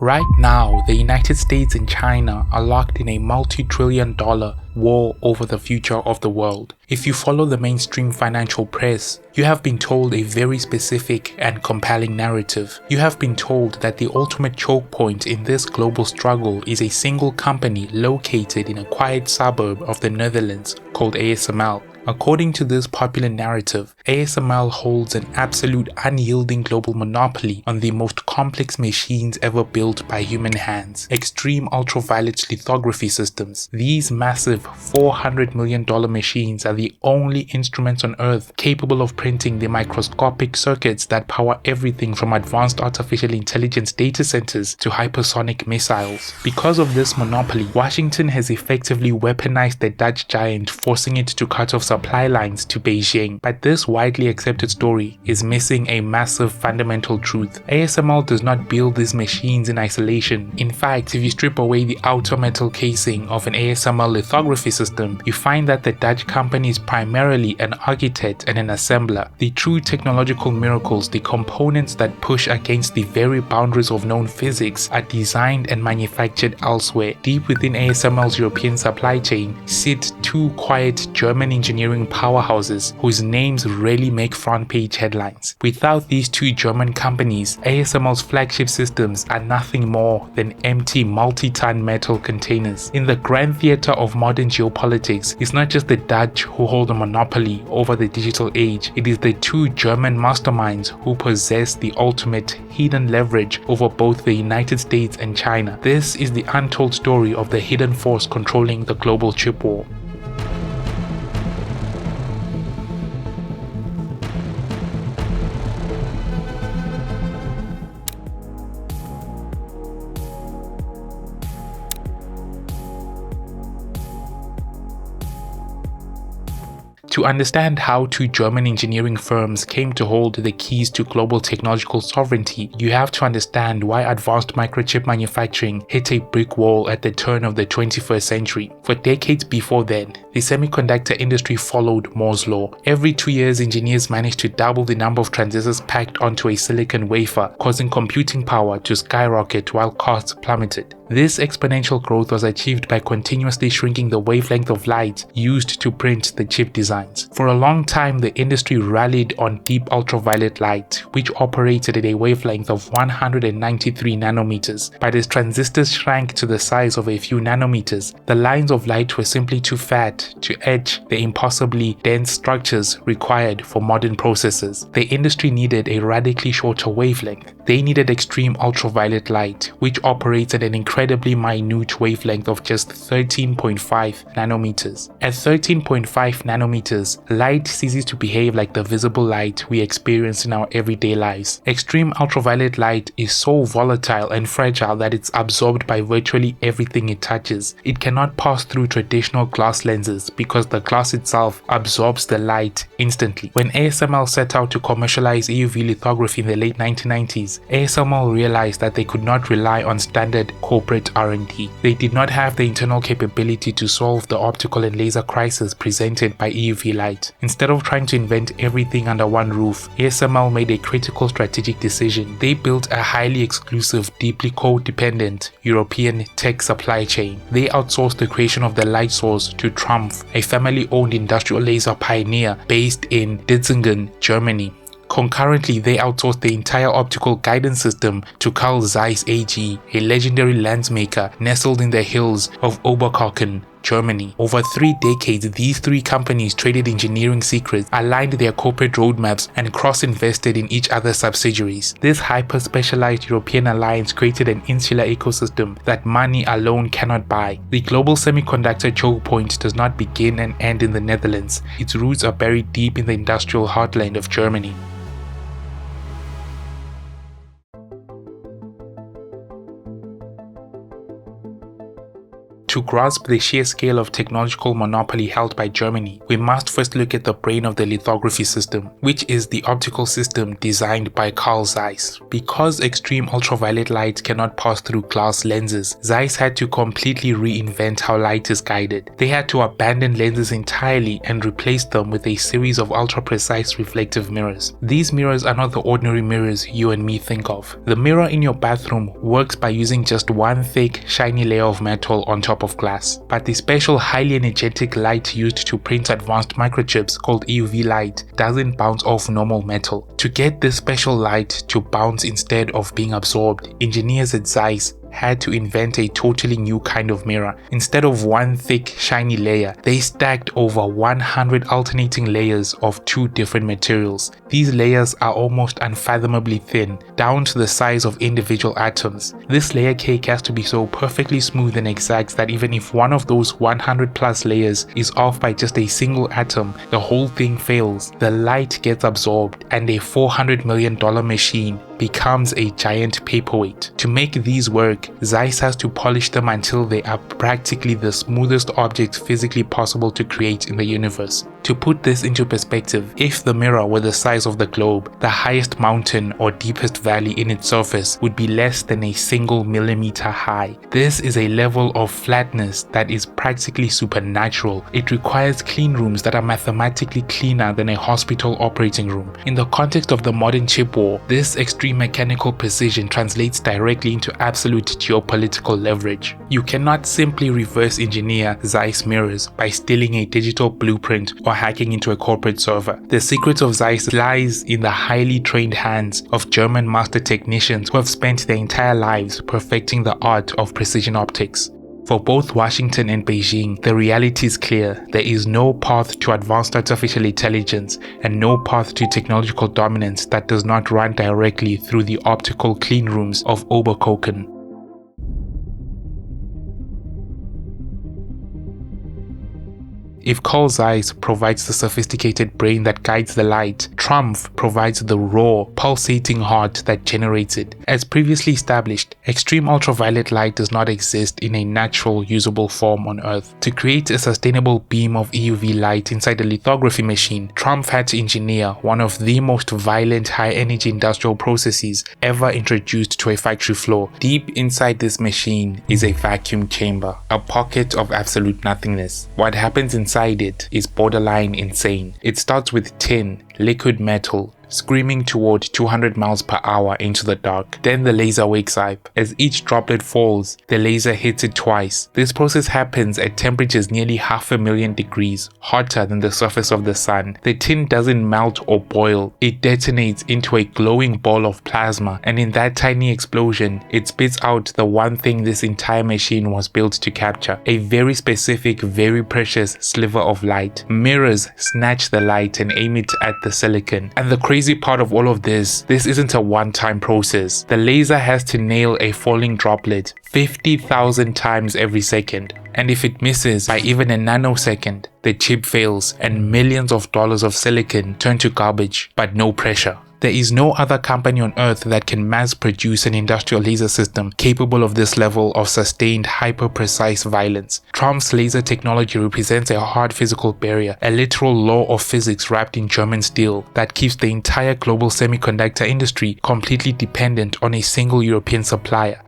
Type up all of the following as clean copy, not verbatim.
Right now, the United States and China are locked in a multi-trillion-dollar war over the future of the world. If you follow the mainstream financial press, you have been told a very specific and compelling narrative. You have been told that the ultimate choke point in this global struggle is a single company located in a quiet suburb of the Netherlands called ASML. According to this popular narrative, ASML holds an absolute unyielding global monopoly on the most complex machines ever built by human hands, extreme ultraviolet lithography systems. These massive $400 million machines are the only instruments on Earth capable of printing the microscopic circuits that power everything from advanced artificial intelligence data centers to hypersonic missiles. Because of this monopoly, Washington has effectively weaponized the Dutch giant, forcing it to cut off supply lines to Beijing. But this widely accepted story is missing a massive fundamental truth. ASML does not build these machines in isolation. In fact, if you strip away the outer metal casing of an ASML lithography system, you find that the Dutch company is primarily an architect and an assembler. The true technological miracles, the components that push against the very boundaries of known physics, are designed and manufactured elsewhere. Deep within ASML's European supply chain sit two quiet German engineering powerhouses whose names rarely make front page headlines. Without these two German companies, ASML's flagship systems are nothing more than empty multi-ton metal containers. In the grand theater of modern geopolitics, it's not just the Dutch who hold a monopoly over the digital age, it is the two German masterminds who possess the ultimate hidden leverage over both the United States and China. This is the untold story of the hidden force controlling the global chip war. To understand how two German engineering firms came to hold the keys to global technological sovereignty, you have to understand why advanced microchip manufacturing hit a brick wall at the turn of the 21st century. For decades before then, the semiconductor industry followed Moore's law. Every 2 years, engineers managed to double the number of transistors packed onto a silicon wafer, causing computing power to skyrocket while costs plummeted. This exponential growth was achieved by continuously shrinking the wavelength of light used to print the chip designs. For a long time, the industry rallied on deep ultraviolet light, which operated at a wavelength of 193 nanometers. But as transistors shrank to the size of a few nanometers, the lines of light were simply too fat to etch the impossibly dense structures required for modern processors. The industry needed a radically shorter wavelength. They needed extreme ultraviolet light, which operates at an incredibly minute wavelength of just 13.5 nanometers. At 13.5 nanometers, light ceases to behave like the visible light we experience in our everyday lives. Extreme ultraviolet light is so volatile and fragile that it's absorbed by virtually everything it touches. It cannot pass through traditional glass lenses because the glass itself absorbs the light instantly. When ASML set out to commercialize EUV lithography in the late 1990s, ASML realized that they could not rely on standard corporate R&D. They did not have the internal capability to solve the optical and laser crisis presented by EUV light. Instead of trying to invent everything under one roof, ASML made a critical strategic decision. They built a highly exclusive, deeply codependent European tech supply chain. They outsourced the creation of the light source to Trumpf, a family-owned industrial laser pioneer based in Ditzingen, Germany. Concurrently, they outsourced the entire optical guidance system to Zeiss AG, a legendary lens maker nestled in the hills of Oberkochen, Germany. Over 3 decades, these three companies traded engineering secrets, aligned their corporate roadmaps, and cross-invested in each other's subsidiaries. This hyper-specialized European alliance created an insular ecosystem that money alone cannot buy. The global semiconductor choke point does not begin and end in the Netherlands. Its roots are buried deep in the industrial heartland of Germany. To grasp the sheer scale of technological monopoly held by Germany, we must first look at the brain of the lithography system, which is the optical system designed by Carl Zeiss. Because extreme ultraviolet light cannot pass through glass lenses, Zeiss had to completely reinvent how light is guided. They had to abandon lenses entirely and replace them with a series of ultra-precise reflective mirrors. These mirrors are not the ordinary mirrors you and me think of. The mirror in your bathroom works by using just one thick, shiny layer of metal on top of glass, but the special highly energetic light used to print advanced microchips called EUV light doesn't bounce off normal metal. To get this special light to bounce instead of being absorbed, engineers at Zeiss had to invent a totally new kind of mirror. Instead of one thick, shiny layer, they stacked over 100 alternating layers of two different materials. These layers are almost unfathomably thin, down to the size of individual atoms. This layer cake has to be so perfectly smooth and exact that even if one of those 100 plus layers is off by just a single atom, the whole thing fails. The light gets absorbed and a $400 million machine becomes a giant paperweight. To make these work, Zeiss has to polish them until they are practically the smoothest objects physically possible to create in the universe. To put this into perspective, if the mirror were the size of the globe, the highest mountain or deepest valley in its surface would be less than a single millimeter high. This is a level of flatness that is practically supernatural. It requires clean rooms that are mathematically cleaner than a hospital operating room. In the context of the modern chip war, this extreme mechanical precision translates directly into absolute geopolitical leverage. You cannot simply reverse engineer Zeiss mirrors by stealing a digital blueprint or hacking into a corporate server. The secret of Zeiss lies in the highly trained hands of German master technicians who have spent their entire lives perfecting the art of precision optics. For both Washington and Beijing, the reality is clear. There is no path to advanced artificial intelligence and no path to technological dominance that does not run directly through the optical clean rooms of Oberkochen. If Carl Zeiss provides the sophisticated brain that guides the light, Trumpf provides the raw, pulsating heart that generates it. As previously established, extreme ultraviolet light does not exist in a natural, usable form on Earth. To create a sustainable beam of EUV light inside a lithography machine, Trumpf had to engineer one of the most violent high-energy industrial processes ever introduced to a factory floor. Deep inside this machine is a vacuum chamber, a pocket of absolute nothingness. What happens inside it is borderline insane. It starts with tin, liquid metal, screaming toward 200 miles per hour into the dark. Then the laser wakes up. As each droplet falls, the laser hits it twice. This process happens at temperatures nearly 500,000 degrees, hotter than the surface of the sun. The tin doesn't melt or boil. It detonates into a glowing ball of plasma, and in that tiny explosion, it spits out the one thing this entire machine was built to capture: a very specific, very precious sliver of light. Mirrors snatch the light and aim it at the silicon. And the crazy part of all of this isn't a one-time process. The laser has to nail a falling droplet 50,000 times every second. And if it misses by even a nanosecond, the chip fails and millions of dollars of silicon turn to garbage, but no pressure. There is no other company on Earth that can mass produce an industrial laser system capable of this level of sustained hyper-precise violence. Trumpf's laser technology represents a hard physical barrier, a literal law of physics wrapped in German steel that keeps the entire global semiconductor industry completely dependent on a single European supplier.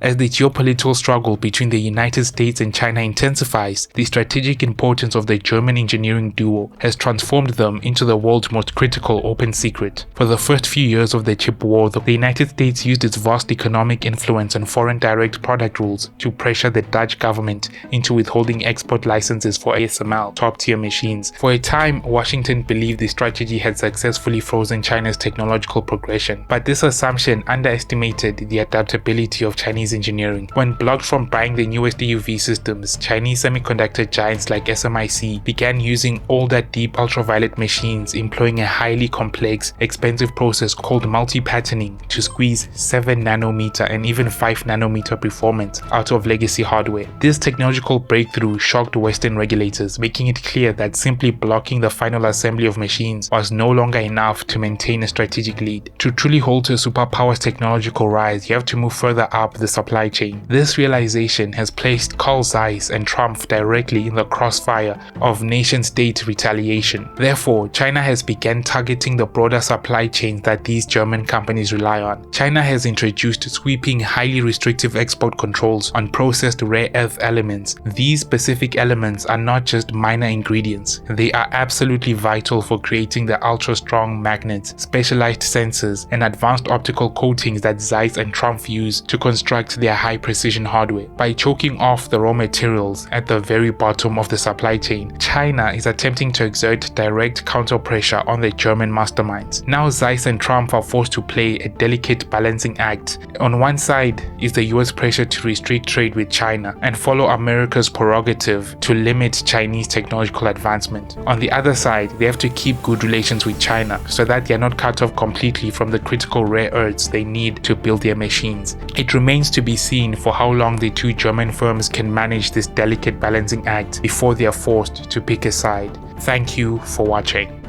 As the geopolitical struggle between the United States and China intensifies, the strategic importance of the German engineering duo has transformed them into the world's most critical open secret. For the first few years of the chip war, the United States used its vast economic influence and foreign direct product rules to pressure the Dutch government into withholding export licenses for ASML top-tier machines. For a time, Washington believed the strategy had successfully frozen China's technological progression, but this assumption underestimated the adaptability of Chinese Chinese engineering. When blocked from buying the newest EUV systems, Chinese semiconductor giants like SMIC began using older deep ultraviolet machines employing a highly complex, expensive process called multi-patterning to squeeze 7 nanometer and even 5 nanometer performance out of legacy hardware. This technological breakthrough shocked Western regulators, making it clear that simply blocking the final assembly of machines was no longer enough to maintain a strategic lead. To truly halt a superpower's technological rise, you have to move further up the supply chain. This realization has placed Carl Zeiss and Trumpf directly in the crossfire of nation-state retaliation. Therefore, China has begun targeting the broader supply chains that these German companies rely on. China has introduced sweeping, highly restrictive export controls on processed rare earth elements. These specific elements are not just minor ingredients, they are absolutely vital for creating the ultra-strong magnets, specialized sensors, and advanced optical coatings that Zeiss and Trumpf use to construct their high-precision hardware. By choking off the raw materials at the very bottom of the supply chain, China is attempting to exert direct counter-pressure on the German masterminds. Now Zeiss and Trumpf are forced to play a delicate balancing act. On one side is the US pressure to restrict trade with China and follow America's prerogative to limit Chinese technological advancement. On the other side, they have to keep good relations with China so that they are not cut off completely from the critical rare earths they need to build their machines. It remains to be seen for how long the two German firms can manage this delicate balancing act before they are forced to pick a side. Thank you for watching.